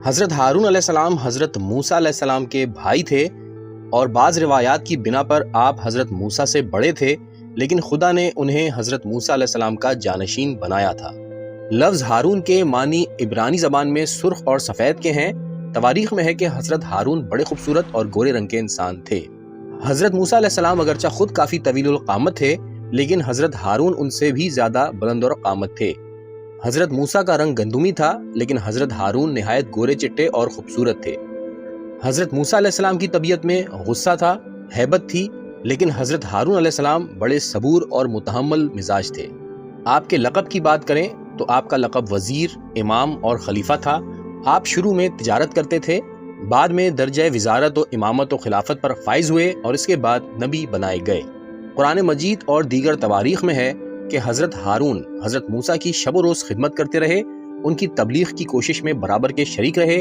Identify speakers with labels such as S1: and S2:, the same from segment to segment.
S1: حضرت ہارون علیہ السلام حضرت موسیٰ علیہ السلام کے بھائی تھے اور بعض روایات کی بنا پر آپ حضرت موسیٰ سے بڑے تھے، لیکن خدا نے انہیں حضرت موسیٰ علیہ السلام کا جانشین بنایا تھا۔ لفظ ہارون کے معنی عبرانی زبان میں سرخ اور سفید کے ہیں۔ تواریخ میں ہے کہ حضرت ہارون بڑے خوبصورت اور گورے رنگ کے انسان تھے۔ حضرت موسیٰ علیہ السلام اگرچہ خود کافی طویل القامت تھے، لیکن حضرت ہارون ان سے بھی زیادہ بلند اور قامت تھے۔ حضرت موسیٰ کا رنگ گندمی تھا، لیکن حضرت ہارون نہایت گورے چٹے اور خوبصورت تھے۔ حضرت موسیٰ علیہ السلام کی طبیعت میں غصہ تھا، ہیبت تھی، لیکن حضرت ہارون علیہ السلام بڑے صبور اور متحمل مزاج تھے۔ آپ کے لقب کی بات کریں تو آپ کا لقب وزیر، امام اور خلیفہ تھا۔ آپ شروع میں تجارت کرتے تھے، بعد میں درجہ وزارت و امامت و خلافت پر فائز ہوئے اور اس کے بعد نبی بنائے گئے۔ قرآن مجید اور دیگر تواریخ میں ہے کہ حضرت ہارون حضرت موسیٰ کی شب و روز خدمت کرتے رہے، ان کی تبلیغ کی کوشش میں برابر کے شریک رہے۔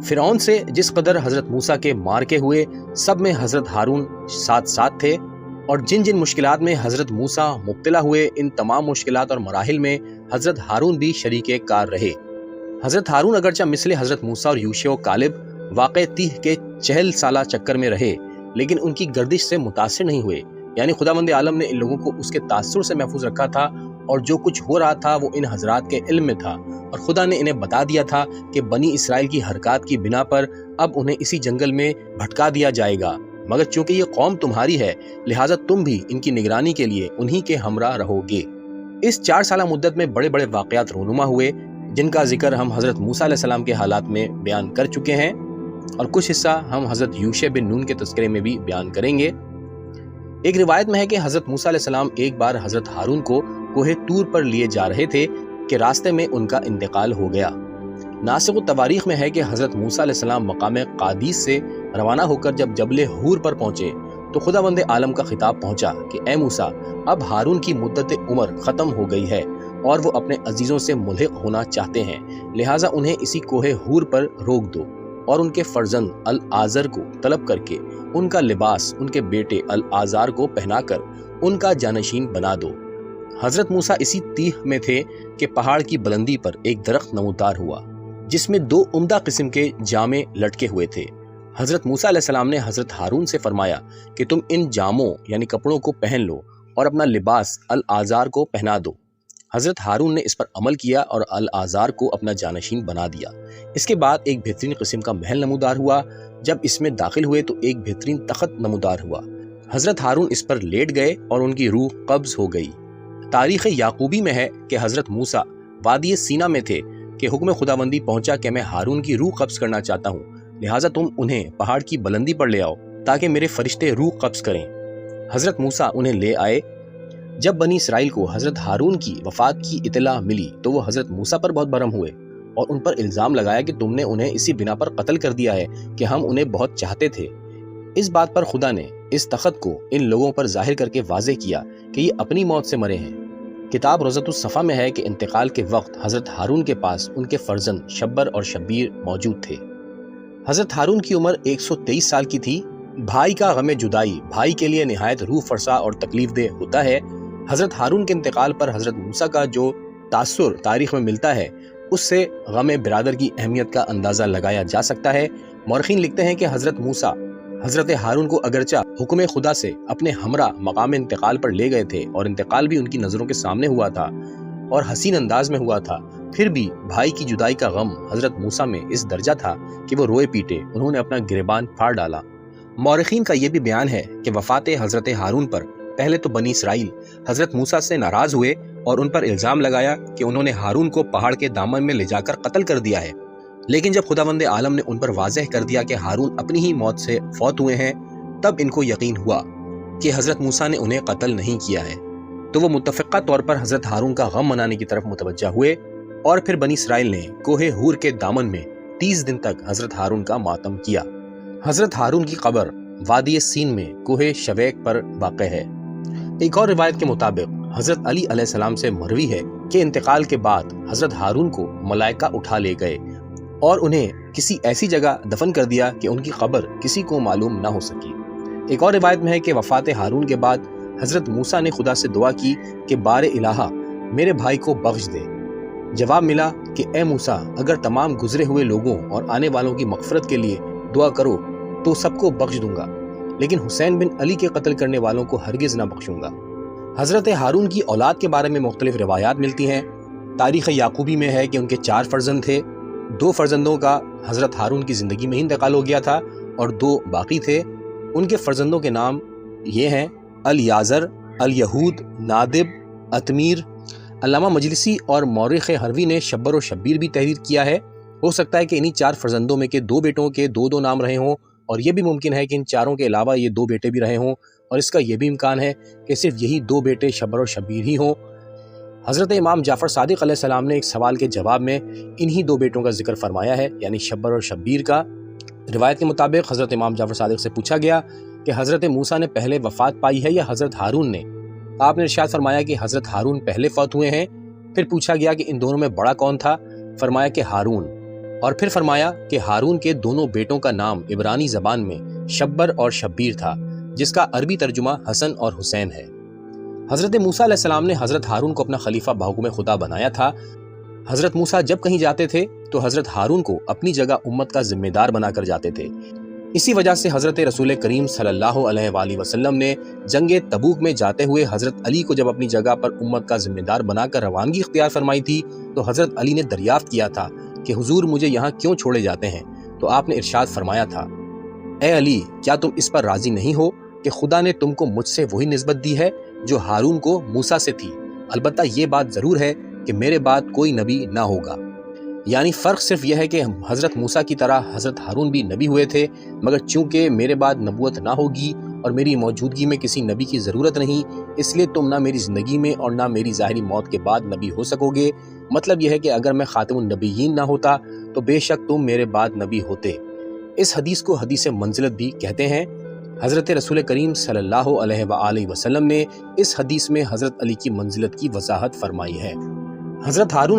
S1: فرعون سے جس قدر حضرت موسیٰ کے مارکے ہوئے، سب میں حضرت ہارون ساتھ ساتھ تھے، اور جن جن مشکلات میں حضرت موسیٰ مبتلا ہوئے، ان تمام مشکلات اور مراحل میں حضرت ہارون بھی شریک کار رہے۔ حضرت ہارون اگرچہ مثل حضرت موسیٰ اور یوشع و کالب واقع تیہ کے 40 سالہ چکر میں رہے، لیکن ان کی گردش سے متاثر نہیں ہوئے، یعنی خداوند عالم نے ان لوگوں کو اس کے تاثر سے محفوظ رکھا تھا، اور جو کچھ ہو رہا تھا وہ ان حضرات کے علم میں تھا، اور خدا نے انہیں بتا دیا تھا کہ بنی اسرائیل کی حرکات کی بنا پر اب انہیں اسی جنگل میں بھٹکا دیا جائے گا، مگر چونکہ یہ قوم تمہاری ہے، لہٰذا تم بھی ان کی نگرانی کے لیے انہی کے ہمراہ رہو گے۔ اس 4 سالہ مدت میں بڑے بڑے واقعات رونما ہوئے، جن کا ذکر ہم حضرت موسیٰ علیہ السلام کے حالات میں بیان کر چکے ہیں، اور کچھ حصہ ہم حضرت یوشع بن نون کے تذکرے میں بھی بیان کریں گے۔ ایک روایت میں ہے کہ حضرت موسیٰ علیہ السلام ایک بار حضرت ہارون کو کوہ طور پر لیے جا رہے تھے کہ راستے میں ان کا انتقال ہو گیا۔ ناسخ التواریخ میں ہے کہ حضرت موسیٰ علیہ السلام مقام قادیس سے روانہ ہو کر جب جبل حور پر پہنچے تو خداوند عالم کا خطاب پہنچا کہ اے موسیٰ، اب ہارون کی مدت عمر ختم ہو گئی ہے اور وہ اپنے عزیزوں سے ملحق ہونا چاہتے ہیں، لہٰذا انہیں اسی کوہ حور پر روک دو اور ان کے فرزند العازر کو طلب کر کے ان کا لباس ان کے بیٹے العازر کو پہنا کر ان کا جانشین بنا دو۔ حضرت موسیٰ اسی تیہ میں تھے کہ پہاڑ کی بلندی پر ایک درخت نمودار ہوا جس میں 2 عمدہ قسم کے جامے لٹکے ہوئے تھے۔ حضرت موسیٰ علیہ السلام نے حضرت ہارون سے فرمایا کہ تم ان جاموں یعنی کپڑوں کو پہن لو اور اپنا لباس العازر کو پہنا دو۔ حضرت ہارون نے اس پر عمل کیا اور العازر کو اپنا جانشین بنا دیا۔ اس کے بعد ایک بہترین قسم کا محل نمودار ہوا۔ جب اس میں داخل ہوئے تو ایک بہترین تخت نمودار ہوا۔ حضرت ہارون اس پر لیٹ گئے اور ان کی روح قبض ہو گئی۔ تاریخ یعقوبی میں ہے کہ حضرت موسیٰ وادی سینا میں تھے کہ حکم خداوندی پہنچا کہ میں ہارون کی روح قبض کرنا چاہتا ہوں، لہٰذا تم انہیں پہاڑ کی بلندی پر لے آؤ تاکہ میرے فرشتے روح قبض کریں۔ حضرت موسیٰ انہیں لے آئے۔ جب بنی اسرائیل کو حضرت ہارون کی وفات کی اطلاع ملی تو وہ حضرت موسیٰ پر بہت برہم ہوئے اور ان پر الزام لگایا کہ تم نے انہیں اسی بنا پر قتل کر دیا ہے کہ ہم انہیں بہت چاہتے تھے۔ اس بات پر خدا نے اس تخت کو ان لوگوں پر ظاہر کر کے واضح کیا کہ یہ اپنی موت سے مرے ہیں۔ کتاب روضۃ الصفا میں ہے کہ انتقال کے وقت حضرت ہارون کے پاس ان کے فرزند شبر اور شبیر موجود تھے۔ حضرت ہارون کی عمر 123 سال کی تھی۔ بھائی کا غم جدائی بھائی کے لیے نہایت روح فرسا اور تکلیف دہ ہوتا ہے۔ حضرت ہارون کے انتقال پر حضرت موسیٰ کا جو تاثر تاریخ میں ملتا ہے، اس سے غم برادر کی اہمیت کا اندازہ لگایا جا سکتا ہے۔ مورخین لکھتے ہیں کہ حضرت موسیٰ حضرت ہارون کو اگرچہ حکم خدا سے اپنے ہمراہ مقام انتقال پر لے گئے تھے اور انتقال بھی ان کی نظروں کے سامنے ہوا تھا اور حسین انداز میں ہوا تھا، پھر بھی بھائی کی جدائی کا غم حضرت موسیٰ میں اس درجہ تھا کہ وہ روئے پیٹے، انہوں نے اپنا گریبان پھاڑ ڈالا۔ مورخین کا یہ بھی بیان ہے کہ وفات حضرت ہارون پر پہلے تو بنی اسرائیل حضرت موسیٰ سے ناراض ہوئے اور ان پر الزام لگایا کہ انہوں نے ہارون کو پہاڑ کے دامن میں لے جا کر قتل کر دیا ہے، لیکن جب خداوند عالم نے ان پر واضح کر دیا کہ ہارون اپنی ہی موت سے فوت ہوئے ہیں، تب ان کو یقین ہوا کہ حضرت موسیٰ نے انہیں قتل نہیں کیا ہے، تو وہ متفقہ طور پر حضرت ہارون کا غم منانے کی طرف متوجہ ہوئے، اور پھر بنی اسرائیل نے کوہ حور کے دامن میں 30 دن تک حضرت ہارون کا ماتم کیا۔ حضرت ہارون کی قبر وادی سین میں کوہ شویک پر واقع ہے۔ ایک اور روایت کے مطابق حضرت علی علیہ السلام سے مروی ہے کہ انتقال کے بعد حضرت ہارون کو ملائکہ اٹھا لے گئے اور انہیں کسی ایسی جگہ دفن کر دیا کہ ان کی قبر کسی کو معلوم نہ ہو سکی۔ ایک اور روایت میں ہے کہ وفات ہارون کے بعد حضرت موسیٰ نے خدا سے دعا کی کہ بار الہا میرے بھائی کو بخش دے۔ جواب ملا کہ اے موسیٰ، اگر تمام گزرے ہوئے لوگوں اور آنے والوں کی مغفرت کے لیے دعا کرو تو سب کو بخش دوں گا، لیکن حسین بن علی کے قتل کرنے والوں کو ہرگز نہ بخشوں گا۔ حضرت ہارون کی اولاد کے بارے میں مختلف روایات ملتی ہیں۔ تاریخ یعقوبی میں ہے کہ ان کے 4 فرزند تھے، 2 فرزندوں کا حضرت ہارون کی زندگی میں ہی انتقال ہو گیا تھا اور 2 باقی تھے۔ ان کے فرزندوں کے نام یہ ہیں: الیازر، الیہود، نادب، اتمیر۔ علامہ مجلسی اور مورخ حروی نے شبر و شبیر بھی تحریر کیا ہے۔ ہو سکتا ہے کہ انہی 4 فرزندوں میں کے 2 بیٹوں کے 2 نام رہے ہوں، اور یہ بھی ممکن ہے کہ ان چاروں کے علاوہ یہ 2 بیٹے بھی رہے ہوں، اور اس کا یہ بھی امکان ہے کہ صرف یہی 2 بیٹے شبر و شبیر ہی ہوں۔ حضرت امام جعفر صادق علیہ السلام نے ایک سوال کے جواب میں انہی 2 بیٹوں کا ذکر فرمایا ہے، یعنی شبر اور شبیر کا۔ روایت کے مطابق حضرت امام جعفر صادق سے پوچھا گیا کہ حضرت موسیٰ نے پہلے وفات پائی ہے یا حضرت ہارون نے؟ آپ نے ارشاد فرمایا کہ حضرت ہارون پہلے فوت ہوئے ہیں۔ پھر پوچھا گیا کہ ان دونوں میں بڑا کون تھا؟ فرمایا کہ ہارون، اور پھر فرمایا کہ ہارون کے دونوں بیٹوں کا نام عبرانی زبان میں شبر اور شبیر تھا، جس کا عربی ترجمہ حسن اور حسین ہے۔ حضرت موسیٰ علیہ السلام نے حضرت ہارون کو اپنا خلیفہ بحکم خدا بنایا تھا۔ حضرت موسیٰ جب کہیں جاتے تھے تو حضرت ہارون کو اپنی جگہ امت کا ذمہ دار بنا کر جاتے تھے۔ اسی وجہ سے حضرت رسول کریم صلی اللہ علیہ وآلہ وسلم نے جنگ تبوک میں جاتے ہوئے حضرت علی کو جب اپنی جگہ پر امت کا ذمہ دار بنا کر روانگی اختیار فرمائی تھی تو حضرت علی نے دریافت کیا تھا کہ حضور مجھے یہاں کیوں چھوڑے جاتے ہیں؟ تو آپ نے ارشاد فرمایا تھا: اے علی، کیا تم اس پر راضی نہیں ہو کہ خدا نے تم کو مجھ سے وہی نسبت دی ہے جو ہارون کو موسیٰ سے تھی؟ البتہ یہ بات ضرور ہے کہ میرے بعد کوئی نبی نہ ہوگا۔ یعنی فرق صرف یہ ہے کہ حضرت موسیٰ کی طرح حضرت ہارون بھی نبی ہوئے تھے، مگر چونکہ میرے بعد نبوت نہ ہوگی اور میری موجودگی میں کسی نبی کی ضرورت نہیں، اس لیے تم نہ میری زندگی میں اور نہ میری ظاہری موت کے بعد نبی ہو سکو گے۔ مطلب یہ ہے کہ اگر میں خاتم النبیین نہ ہوتا تو بے شک تم میرے بعد نبی ہوتے۔ اس حدیث کو حدیث منزلت بھی کہتے ہیں۔ حضرت رسول کریم صلی اللہ علیہ وآلہ وسلم نے اس حدیث میں حضرت علی کی منزلت کی وضاحت فرمائی ہے۔ حضرت ہارون